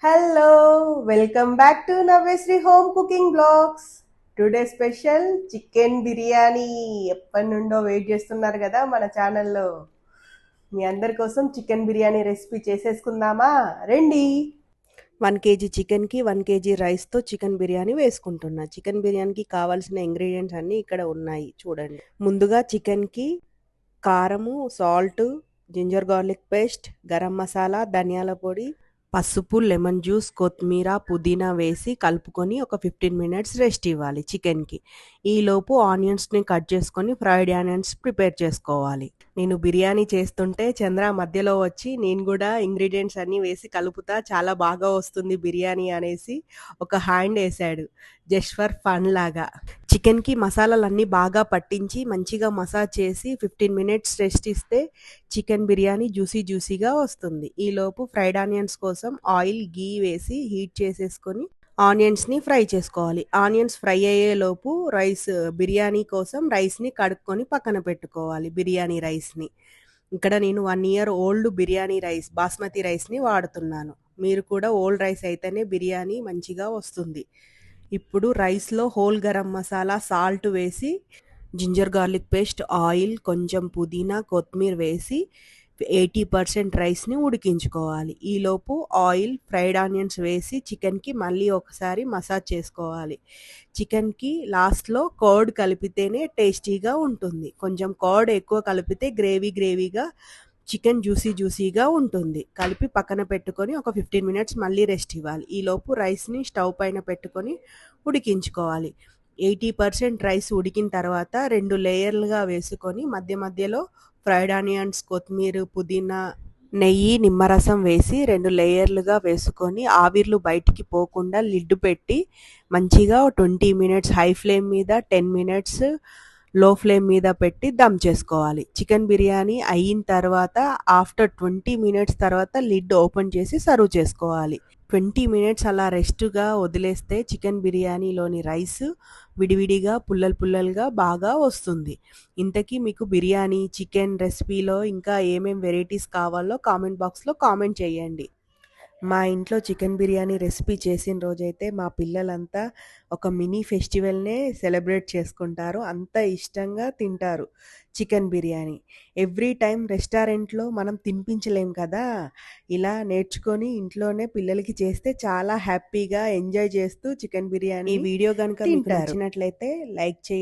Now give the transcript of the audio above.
Hello, welcome back to Navesri Home Cooking Vlogs. Today special chicken biryani. ఎప్పటి నుండో wait చేస్తున్నారు కదా మన ఛానల్లో. మీ అందరి కోసం చికెన్ బిర్యానీ రెసిపీ చేసేసుకుందామా? రండి. 1 kg చికెన్కి 1 kg రైస్తో చికెన్ బిర్యానీ వేసుకుంటున్నా. చికెన్ బిర్యానీకి కావాల్సిన ఇంగ్రీడియంట్స్ అన్నీ ఇక్కడ ఉన్నాయి చూడండి. ముందుగా చికెన్కి కారము, salt, ginger garlic paste, garam masala, ధనియాల పొడి, పసుపు, లెమన్ జ్యూస్, కొత్తిమీర, పుదీనా వేసి కలుపుకొని ఒక 15 మినిట్స్ రెస్ట్ ఇవ్వాలి చికెన్కి. ఈలోపు ఆనియన్స్ని కట్ చేసుకొని ఫ్రైడ్ ఆనియన్స్ ప్రిపేర్ చేసుకోవాలి. నేను బిర్యానీ చేస్తుంటే చంద్ర మధ్యలో వచ్చి నేను కూడా ఇంగ్రీడియంట్స్ అన్నీ వేసి కలుపుతా, చాలా బాగా వస్తుంది బిర్యానీ అనేసి ఒక హ్యాండ్ వేసాడు, జస్ట్ ఫర్ ఫన్ లాగా. చికెన్కి మసాలాలన్నీ బాగా పట్టించి మంచిగా మసాజ్ చేసి 15 మినిట్స్ రెస్ట్ ఇస్తే చికెన్ బిర్యానీ జ్యూసీగా వస్తుంది. ఈలోపు ఫ్రైడ్ ఆనియన్స్ కోసం ఆయిల్, గీ వేసి హీట్ చేసేసుకొని ఆనియన్స్ని ఫ్రై చేసుకోవాలి. ఆనియన్స్ ఫ్రై అయ్యేలోపు బిర్యానీ కోసం రైస్ని కడుక్కొని పక్కన పెట్టుకోవాలి. బిర్యానీ రైస్ని ఇక్కడ నేను 1 year old biryani rice, basmati రైస్ని వాడుతున్నాను. మీరు కూడా ఓల్డ్ రైస్ అయితేనే బిర్యానీ మంచిగా వస్తుంది. ఇప్పుడు రైస్లో హోల్ గరం మసాలా, సాల్ట్ వేసి జింజర్ గార్లిక్ పేస్ట్, ఆయిల్, కొంచెం పుదీనా, కొత్తిమీర వేసి 80% రైస్ని ఉడికించుకోవాలి. ఈలోపు ఆయిల్, ఫ్రైడ్ ఆనియన్స్ వేసి చికెన్కి మళ్ళీ ఒకసారి మసాజ్ చేసుకోవాలి. చికెన్కి లాస్ట్లో కర్డ్ కలిపితేనే టేస్టీగా ఉంటుంది. కొంచెం కర్డ్ ఎక్కువ కలిపితే గ్రేవీగా చికెన్ జ్యూసీగా ఉంటుంది. కలిపి పక్కన పెట్టుకొని ఒక 15 మినిట్స్ మళ్ళీ రెస్ట్ ఇవ్వాలి. ఈలోపు రైస్ని స్టవ్ పైన పెట్టుకొని ఉడికించుకోవాలి. 80% రైస్ ఉడికిన తర్వాత 2 లేయర్లుగా వేసుకొని మధ్యలో ఫ్రైడ్ ఆనియన్స్, కొత్తిమీర, పుదీనా, నెయ్యి, నిమ్మరసం వేసి 2 లేయర్లుగా వేసుకొని ఆవిర్లు బయటికి పోకుండా లిడ్ పెట్టి మంచిగా 20 మినిట్స్ హై ఫ్లేమ్ మీద, 10 మినిట్స్ లో ఫ్లేమ్ మీద పెట్టి దమ్ చేసుకోవాలి. చికెన్ బిర్యానీ అయిన తర్వాత ఆఫ్టర్ 20 మినిట్స్ తర్వాత లిడ్ ఓపెన్ చేసి సర్వ్ చేసుకోవాలి. 20 మినిట్స్ అలా రెస్ట్గా వదిలేస్తే చికెన్ బిర్యానీలోని రైస్ విడివిడిగా పుల్లలుగా బాగా వస్తుంది. ఇంతకీ మీకు బిర్యానీ, చికెన్ రెసిపీలో ఇంకా ఏమేం వెరైటీస్ కావాలో కామెంట్ బాక్స్లో కామెంట్ చేయండి. మా ఇంట్లో చికెన్ బిర్యానీ రెసిపీ చేసిన రోజైతే మా పిల్లలంతా ఒక మినీ ఫెస్టివల్నే సెలబ్రేట్ చేసుకుంటారు. అంత ఇష్టంగా తింటారు చికెన్ బిర్యానీ. ఎవ్రీ టైం రెస్టారెంట్లో మనం తినిపించలేం కదా, ఇలా నేర్చుకొని ఇంట్లోనే పిల్లలకి చేస్తే చాలా హ్యాపీగా ఎంజాయ్ చేస్తూ చికెన్ బిర్యానీ. ఈ వీడియో కనుక మీకు నచ్చినట్లయితే లైక్ చేయండి.